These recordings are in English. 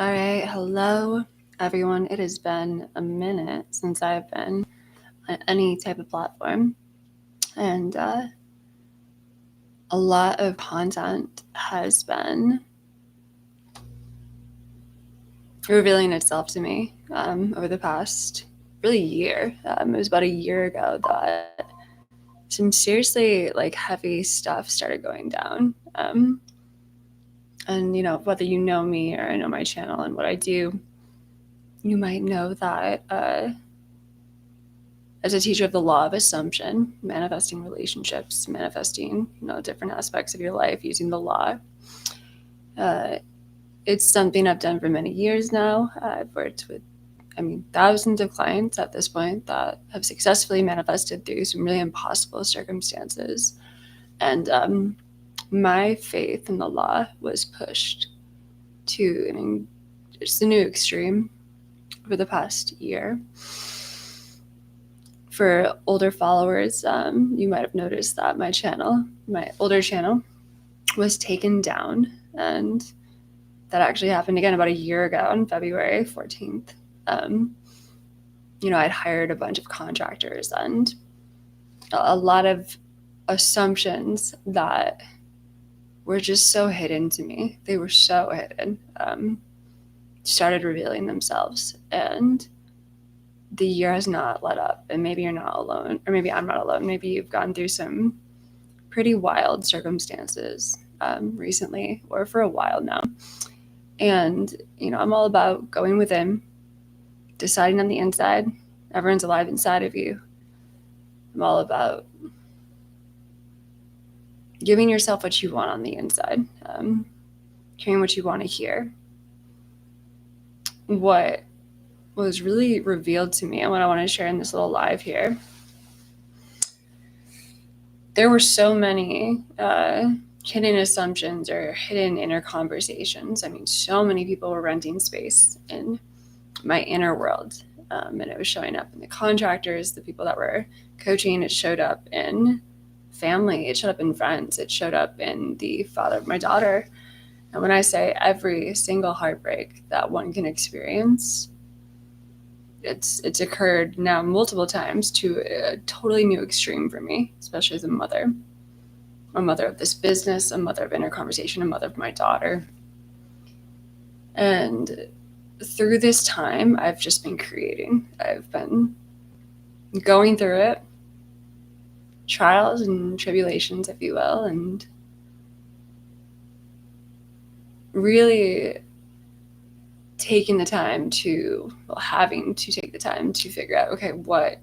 All right, hello everyone. It has been a minute since I've been on any type of platform, and a lot of content has been revealing itself to me over the past really year. It was about a year ago that some seriously heavy stuff started going down. And whether you know me or know my channel and what I do, you might know that as a teacher of the law of assumption, manifesting relationships, manifesting different aspects of your life using the law. It's something I've done for many years now. I've worked with, thousands of clients at this point that have successfully manifested through some really impossible circumstances. And my faith in the law was pushed to just a new extreme over the past year. For older followers, you might have noticed that my older channel, was taken down, and that actually happened again about a year ago on February 14th. I'd hired a bunch of contractors and a lot of assumptions that were just so hidden to me. They were so hidden. Started revealing themselves, and the year has not let up. And maybe you're not alone, or maybe I'm not alone. Maybe you've gone through some pretty wild circumstances recently or for a while now. And, I'm all about going within, deciding on the inside. Everyone's alive inside of you. I'm all about giving yourself what you want on the inside, hearing what you want to hear. What was really revealed to me and what I want to share in this little live here, there were so many hidden assumptions or hidden inner conversations. So many people were renting space in my inner world, and it was showing up in the contractors, the people that were coaching. It showed up in family, it showed up in friends, it showed up in the father of my daughter. And when I say every single heartbreak that one can experience, it's occurred now multiple times to a totally new extreme for me, especially as a mother of this business, a mother of inner conversation, a mother of my daughter. And through this time, I've just been creating. I've been going through it, trials and tribulations, if you will, and really having to take the time to figure out, okay, what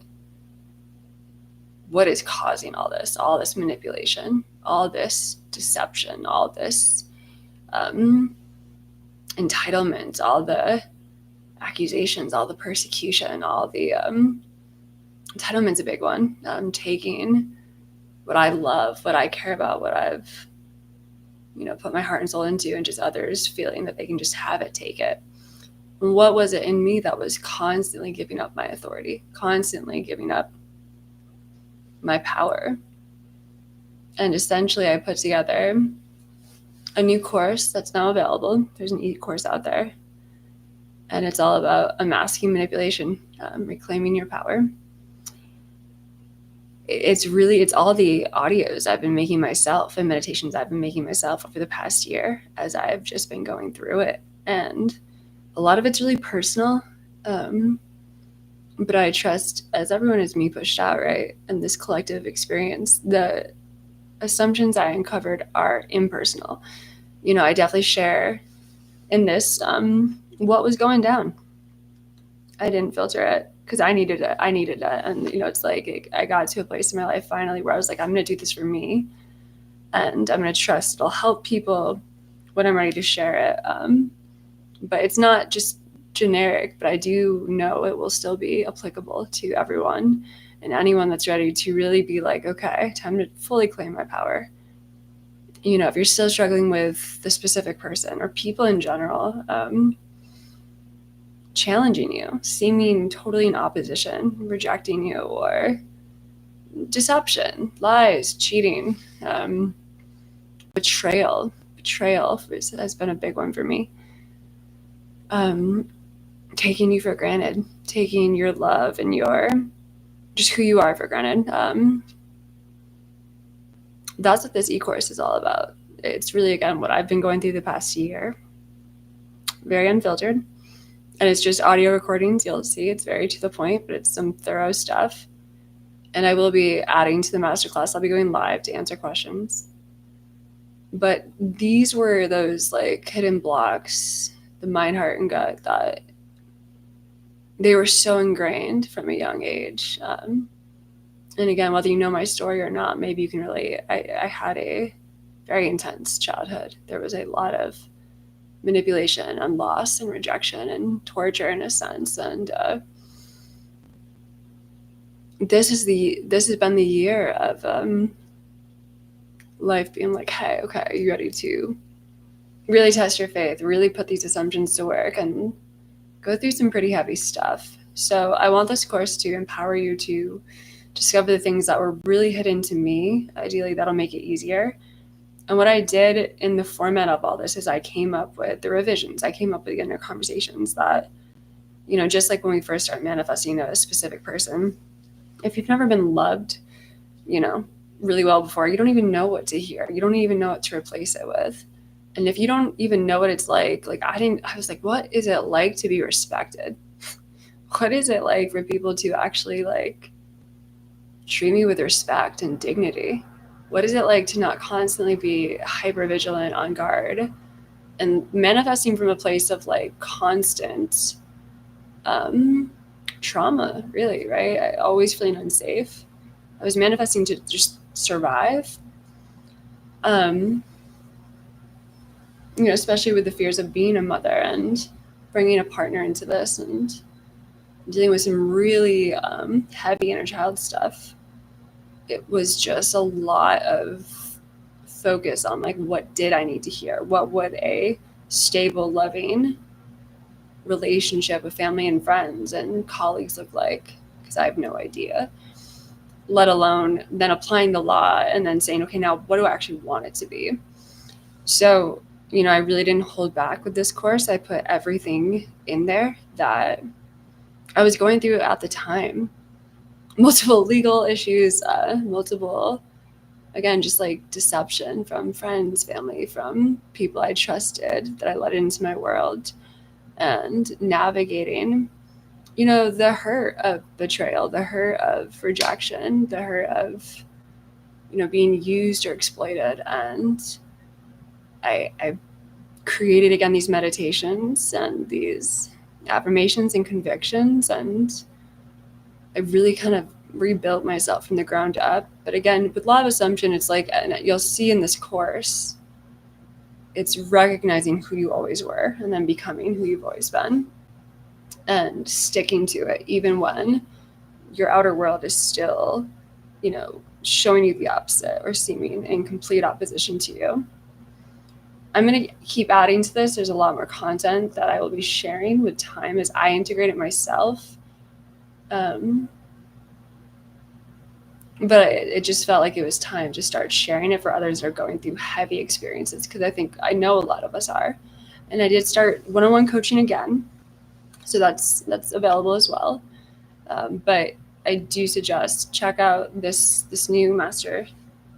is causing all this manipulation, all this deception, all this entitlement, all the accusations, all the persecution, all the entitlement's a big one. Taking what I love, what I care about, what I've put my heart and soul into, and just others feeling that they can just have it, take it. And what was it in me that was constantly giving up my authority, constantly giving up my power? And essentially I put together a new course that's now available. There's an e-course out there, and it's all about unmasking manipulation, reclaiming your power. It's all the audios I've been making myself and meditations I've been making myself over the past year as I've just been going through it. And a lot of it's really personal, but I trust, as everyone is me pushed out, right, in this collective experience, the assumptions I uncovered are impersonal. I definitely share in this what was going down. I didn't filter it because I needed it. And, it's like I got to a place in my life finally where I was like, I'm going to do this for me. And I'm going to trust it'll help people when I'm ready to share it. But it's not just generic, but I do know it will still be applicable to everyone and anyone that's ready to really be like, okay, time to fully claim my power. If you're still struggling with the specific person or people in general, challenging you, seeming totally in opposition, rejecting you, or deception, lies, cheating, betrayal has been a big one for me. taking you for granted, taking your love and your just who you are for granted. That's what this e-course is all about. It's really, again, what I've been going through the past year. Very unfiltered. And it's just audio recordings. You'll see it's very to the point, but it's some thorough stuff. And I will be adding to the masterclass. I'll be going live to answer questions. But these were those like hidden blocks, the mind, heart, and gut, that they were so ingrained from a young age. And again, whether you know my story or not, maybe you can relate. I had a very intense childhood. There was a lot of manipulation and loss and rejection and torture in a sense. And this has been the year of life being like, hey, okay, are you ready to really test your faith, really put these assumptions to work, and go through some pretty heavy stuff. So I want this course to empower you to discover the things that were really hidden to me. Ideally, that'll make it easier. And what I did in the format of all this is I came up with the revisions. I came up with the inner conversations that, just like when we first start manifesting a specific person, if you've never been loved, really well before, you don't even know what to hear. You don't even know what to replace it with. And if you don't even know what it's like I was like, what is it like to be respected? What is it like for people to actually treat me with respect and dignity? What is it like to not constantly be hyper vigilant on guard and manifesting from a place of constant trauma, really, right? I always feeling unsafe. I was manifesting to just survive. Especially with the fears of being a mother and bringing a partner into this and dealing with some really heavy inner child stuff. It was just a lot of focus on what did I need to hear? What would a stable, loving relationship with family and friends and colleagues look like? Because I have no idea. Let alone then applying the law and then saying, okay, now what do I actually want it to be? So, I really didn't hold back with this course. I put everything in there that I was going through at the time. Multiple legal issues, multiple, again, just deception from friends, family, from people I trusted that I let into my world, and navigating, the hurt of betrayal, the hurt of rejection, the hurt of, being used or exploited. And I created, again, these meditations and these affirmations and convictions, and I really kind of rebuilt myself from the ground up. But again, with law of assumption, it's and you'll see in this course, it's recognizing who you always were and then becoming who you've always been and sticking to it, even when your outer world is still, showing you the opposite or seeming in complete opposition to you. I'm going to keep adding to this. There's a lot more content that I will be sharing with time as I integrate it myself. But it just felt like it was time to start sharing it for others that are going through heavy experiences, because I know a lot of us are. And I did start one-on-one coaching again, so that's available as well. But I do suggest check out this new master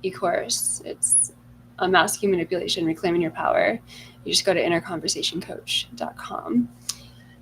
e-course. It's Unmasking Manipulation, Reclaiming Your Power. You just go to innerconversationcoach.com.